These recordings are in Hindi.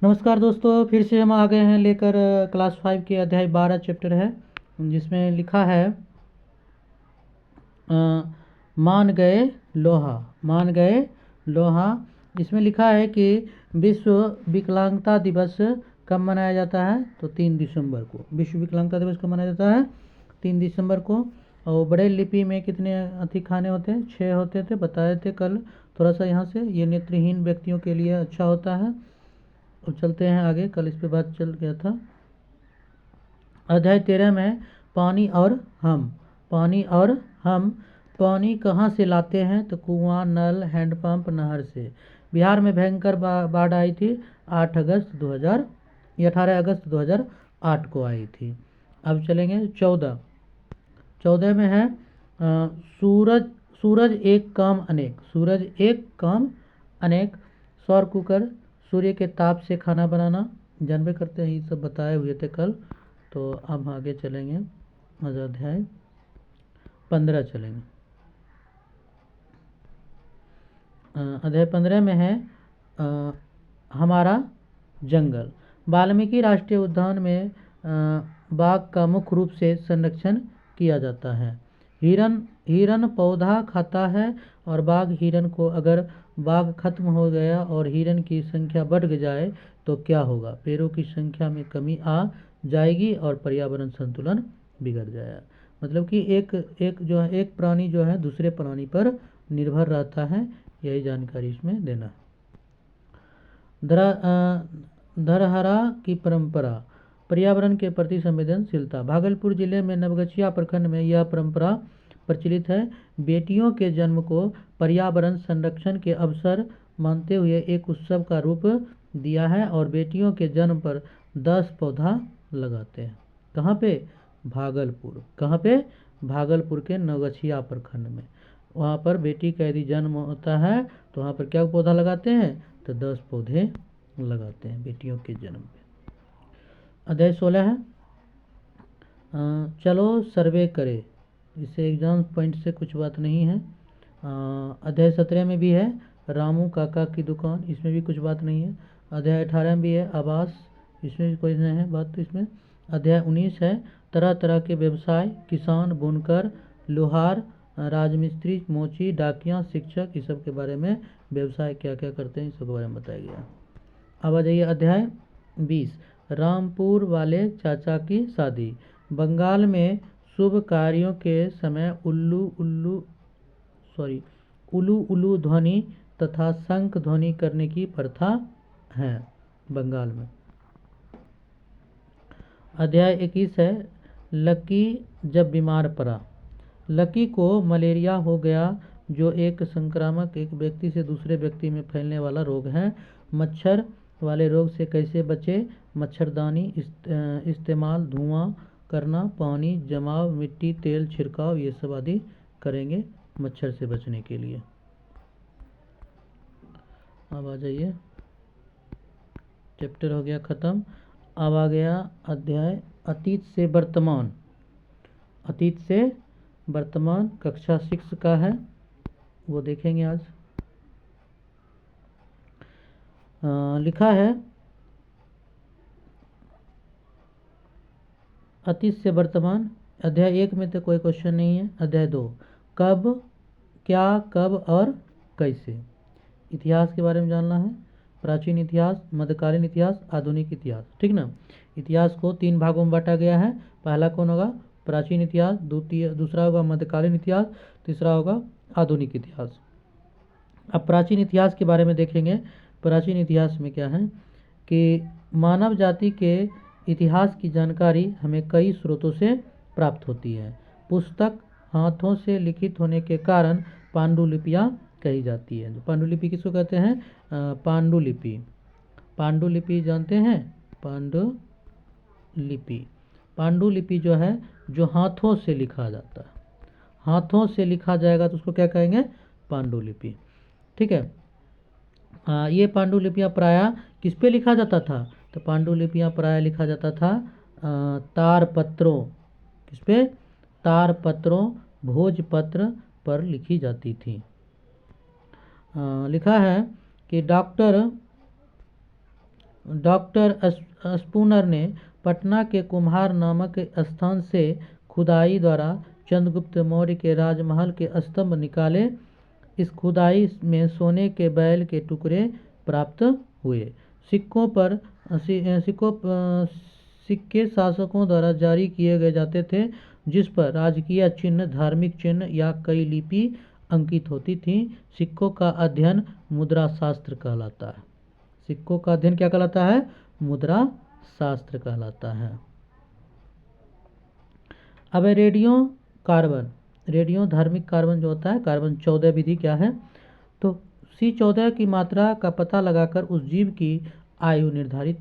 नमस्कार दोस्तों, फिर से हम आ गए हैं लेकर क्लास 5 के अध्याय 12 चैप्टर है, जिसमें लिखा है मान गए लोहा। मान गए लोहा। इसमें लिखा है कि विश्व विकलांगता दिवस कब मनाया जाता है, तो 3 दिसंबर को। विश्व विकलांगता दिवस कब मनाया जाता है? 3 दिसंबर को। और बड़े लिपि में कितने खाने होते हैं? 6 होते थे, बताए थे कल। थोड़ा सा यहाँ से ये नेत्रहीन व्यक्तियों के लिए अच्छा होता है। अब चलते हैं आगे, कल इस पे बात चल गया था। अध्याय 13 में पानी और हम। पानी और हम। पानी कहाँ से लाते हैं, तो कुआं, नल, हैंडपंप, नहर से। बिहार में भयंकर बाढ़ आई थी 8 अगस्त 2000 या 18 अगस्त 2008 को आई थी। अब चलेंगे 14 में है सूरज एक काम अनेक। सूरज एक काम अनेक। सौर कुकर, सूर्य के ताप से खाना बनाना, जानबे करते हैं, ये सब बताए हुए थे कल। तो अब आगे चलेंगे, अध्याय 15 चलेंगे। अध्याय 15 में है हमारा जंगल। वाल्मीकि राष्ट्रीय उद्यान में बाघ का मुख्य रूप से संरक्षण किया जाता है। हिरन पौधा खाता है और बाघ हिरन को। अगर बाघ खत्म हो गया और हिरन की संख्या बढ़ जाए तो क्या होगा? पेड़ों की संख्या में कमी आ जाएगी और पर्यावरण संतुलन बिगड़ जाएगा। मतलब कि एक प्राणी जो है दूसरे प्राणी पर निर्भर रहता है, यही जानकारी इसमें देना। धरहरा की परंपरा, पर्यावरण के प्रति संवेदनशीलता। भागलपुर जिले में नवगछिया प्रखंड में यह परंपरा प्रचलित है। बेटियों के जन्म को पर्यावरण संरक्षण के अवसर मानते हुए एक उत्सव का रूप दिया है और बेटियों के जन्म पर 10 पौधा लगाते हैं। कहाँ पे? भागलपुर। कहाँ पे? भागलपुर के नवगछिया प्रखंड में। वहाँ पर बेटी का यदि जन्म होता है तो वहाँ पर क्या पौधा लगाते हैं, तो 10 पौधे लगाते हैं बेटियों के जन्म पे। अध्याय 16 है चलो सर्वे करे। इससे एग्जाम पॉइंट से कुछ बात नहीं है। अध्याय 17 में भी है रामू काका की दुकान, इसमें भी कुछ बात नहीं है। अध्याय 18 में भी है आवास, इसमें भी कोई नहीं है बात। तो इसमें अध्याय 19 है तरह तरह के व्यवसाय। किसान, बुनकर, लोहार, राजमिस्त्री, मोची, डाकिया, शिक्षक, इस सब के बारे में व्यवसाय क्या क्या करते हैं, इस सब के बारे में बताया गया। अब आ जाइए अध्याय 20, रामपुर वाले चाचा की शादी। बंगाल में शुभ कार्यों के समय उल्लू उल्लू ध्वनि तथा शंख ध्वनि करने की प्रथा है बंगाल में। अध्याय 21 है लकी जब बीमार पड़ा। लकी को मलेरिया हो गया, जो एक संक्रामक एक व्यक्ति से दूसरे व्यक्ति में फैलने वाला रोग है। मच्छर वाले रोग से कैसे बचे? मच्छरदानी इस्तेमाल, धुआं करना, पानी जमाव, मिट्टी, तेल छिड़काव, ये सब आदि करेंगे मच्छर से बचने के लिए। अब आ जाइए, चैप्टर हो गया ख़त्म। अब आ गया अध्याय अतीत से वर्तमान। अतीत से वर्तमान कक्षा 6 का है, वो देखेंगे आज। लिखा है अतीत से वर्तमान। अध्याय 1 में तो कोई क्वेश्चन नहीं है। अध्याय 2 कब, क्या, कब और कैसे। इतिहास के बारे में जानना है। प्राचीन इतिहास, मध्यकालीन इतिहास, आधुनिक इतिहास, ठीक ना। इतिहास को 3 भागों में बांटा गया है। पहला कौन होगा? प्राचीन इतिहास। दूसरा होगा मध्यकालीन इतिहास। तीसरा होगा आधुनिक इतिहास। अब प्राचीन इतिहास के बारे में देखेंगे। प्राचीन इतिहास में क्या है कि मानव जाति के इतिहास की जानकारी हमें कई स्रोतों से प्राप्त होती है। पुस्तक हाथों से लिखित होने के कारण पांडुलिपियाँ कही जाती है। पांडुलिपि किसको कहते हैं? पांडुलिपि। पांडुलिपि जानते हैं? पांडुलिपि। पांडुलिपि जो है, जो हाथों से लिखा जाता है, हाथों से लिखा जाएगा तो उसको क्या कहेंगे? पांडुलिपि, ठीक है। ये पांडुलिपियाँ प्रायः किस पे लिखा जाता था? तो पांडुलिपियाँ प्रायः लिखा जाता था तारपत्रों। किस पे? तारपत्रों, भोजपत्र पर लिखी जाती थी। लिखा है कि डॉक्टर डॉक्टर स्पूनर ने पटना के कुम्हार नामक स्थान से खुदाई द्वारा चंद्रगुप्त मौर्य के राजमहल के स्तंभ निकाले। इस खुदाई में सोने के बैल के टुकड़े प्राप्त हुए। सिक्के शासकों द्वारा जारी किए गए जाते थे, जिस पर राजकीय चिन्ह, धार्मिक चिन्ह या कई लिपि अंकित होती थी। सिक्कों का अध्ययन मुद्रा शास्त्र कहलाता है। सिक्कों का अध्ययन क्या कहलाता है? मुद्रा शास्त्र कहलाता है। अब रेडियो कार्बन। रेडियो धार्मिक कार्बन जो होता है, कार्बन 14 विधि क्या है? तो C14 की मात्रा का पता लगाकर उस जीव की आयु निर्धारित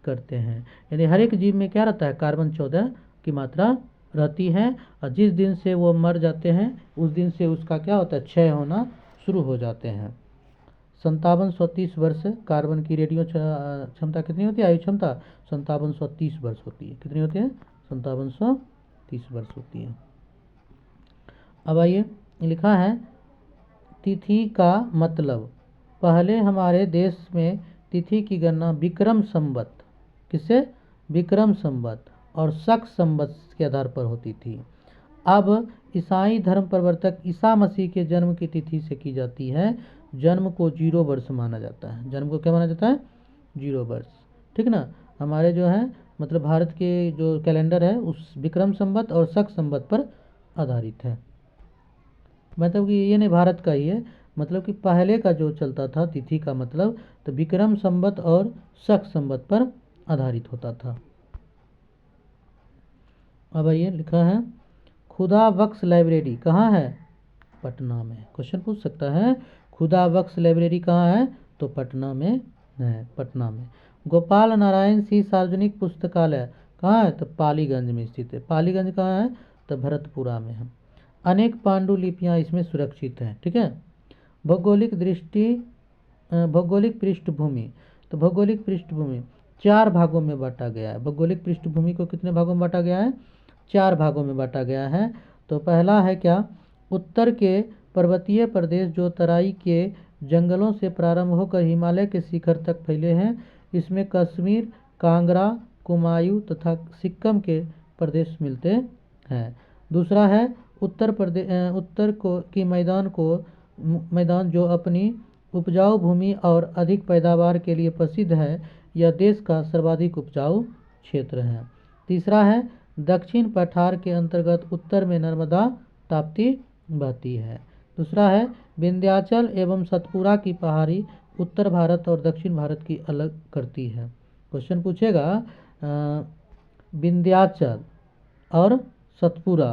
करते हैं। यानी हर एक जीव में क्या रहता है? कार्बन 14 की मात्रा रहती है, और जिस दिन से वो मर जाते हैं उस दिन से उसका क्या होता है? क्षय होना शुरू हो जाते हैं। 5730 वर्ष कार्बन की रेडियो क्षमता कितनी होती है? आयु क्षमता 5730 वर्ष होती है। कितनी होती है? 5730 वर्ष होती है। अब आइए, लिखा है तिथि का मतलब। पहले हमारे देश में तिथि की गणना विक्रम संवत, किससे? विक्रम संवत और शक संवत के आधार पर होती थी। अब ईसाई धर्म प्रवर्तक ईसा मसीह के जन्म की तिथि से की जाती है। जन्म को 0 वर्ष माना जाता है। जन्म को क्या माना जाता है? 0 वर्ष। ठीक ना? हमारे जो है मतलब भारत के जो कैलेंडर है उस विक्रम संवत और शक संवत पर आधारित है। मतलब कि ये नहीं भारत का ही है, मतलब कि पहले का जो चलता था तिथि का मतलब, तो विक्रम संवत और शक संवत पर आधारित होता था। अब ये लिखा है खुदा बख्श लाइब्रेरी कहाँ है? पटना में। क्वेश्चन पूछ सकता है खुदा बख्श लाइब्रेरी कहाँ है? तो पटना में है। पटना में। गोपाल नारायण सिंह सार्वजनिक पुस्तकालय कहाँ है? तो पालीगंज में स्थित है। पालीगंज कहाँ है? तो भरतपुरा में है। अनेक पांडुलिपियाँ इसमें सुरक्षित हैं। ठीक है। भौगोलिक पृष्ठभूमि। तो भौगोलिक पृष्ठभूमि 4 भागों में बांटा गया है। भौगोलिक पृष्ठभूमि को कितने भागों में बांटा गया है? 4 भागों में बांटा गया है। तो पहला है क्या? उत्तर के पर्वतीय प्रदेश जो तराई के जंगलों से प्रारंभ होकर हिमालय के शिखर तक फैले हैं। इसमें कश्मीर, कांगड़ा, कुमायूं तथा सिक्किम के प्रदेश मिलते हैं। दूसरा है उत्तर की मैदान जो अपनी उपजाऊ भूमि और अधिक पैदावार के लिए प्रसिद्ध है। यह देश का सर्वाधिक उपजाऊ क्षेत्र है। तीसरा है दक्षिण पठार के अंतर्गत उत्तर में नर्मदा ताप्ती बहती है। दूसरा है विंध्याचल एवं सतपुरा की पहाड़ी उत्तर भारत और दक्षिण भारत की अलग करती है। क्वेश्चन पूछेगा विंध्याचल और सतपुरा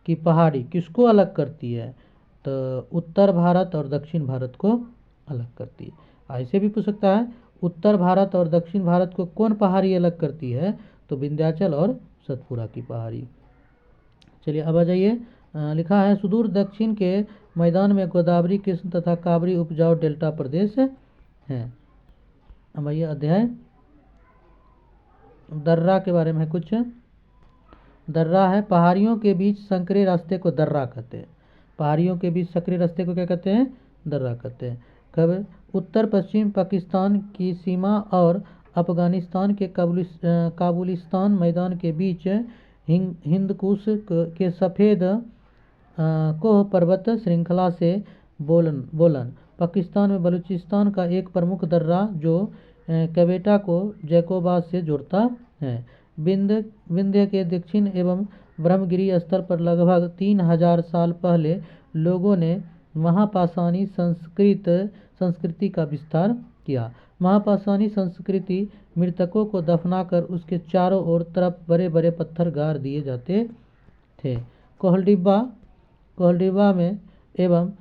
की पहाड़ी किसको अलग करती है? तो उत्तर भारत और दक्षिण भारत को अलग करती है। ऐसे भी पूछ सकता है उत्तर भारत और दक्षिण भारत को कौन पहाड़ी अलग करती है? तो विंध्याचल और सतपुरा की पहाड़ी। चलिए अब आ जाइए। लिखा है सुदूर दक्षिण के मैदान में गोदावरी, कृष्ण तथा कावेरी उपजाऊ डेल्टा प्रदेश है। अब आइए अध्याय दर्रा के बारे में कुछ। दर्रा है पहाड़ियों के बीच संकरे रास्ते को दर्रा कहते हैं। पहाड़ियों के बीच संकरे रास्ते को क्या कहते हैं? दर्रा कहते हैं। कब? उत्तर पश्चिम पाकिस्तान की सीमा और अफगानिस्तान के काबुलिस्तान मैदान के बीच हिंदकुश के सफ़ेद कोह पर्वत श्रृंखला से बोलन पाकिस्तान में बलूचिस्तान का एक प्रमुख दर्रा जो क्वेटा को जैकोबाद से जोड़ता है। विंध्य के दक्षिण एवं ब्रह्मगिरी स्थल पर लगभग 3000 साल पहले लोगों ने महापाषाणी संस्कृति का विस्तार किया। महापाषाणी संस्कृति मृतकों को दफनाकर उसके चारों ओर तरफ बड़े बड़े पत्थर गाड़ दिए जाते थे। कोहलडिब्बा में एवं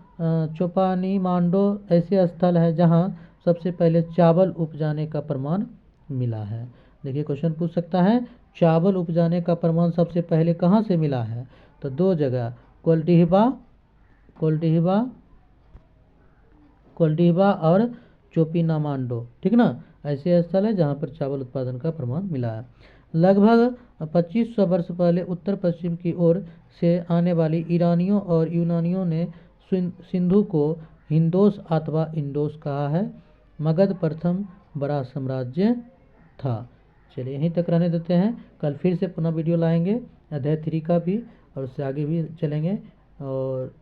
चोपानी मांडो ऐसे स्थल है जहां सबसे पहले चावल उपजाने का प्रमाण मिला है। देखिए क्वेश्चन पूछ सकता है चावल उपजाने का प्रमाण सबसे पहले कहाँ से मिला है? तो 2 जगह कोल्डिब्बा और चोपिनामांडो। ठीक ना? ऐसे स्थल है जहाँ पर चावल उत्पादन का प्रमाण मिला है। लगभग 2500 वर्ष पहले उत्तर पश्चिम की ओर से आने वाली ईरानियों और यूनानियों ने सिंधु को हिंदोस अथवा इंडोस कहा है। मगध प्रथम बड़ा साम्राज्य था। चलिए यहीं तक रहने देते हैं, कल फिर से पुनः वीडियो लाएंगे अध्याय 3 का भी, और उससे आगे भी चलेंगे। और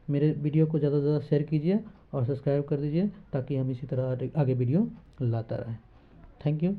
मेरे वीडियो को ज़्यादा से ज़्यादा शेयर कीजिए और सब्सक्राइब कर दीजिए, ताकि हम इसी तरह आगे वीडियो लाता रहें। Thank you.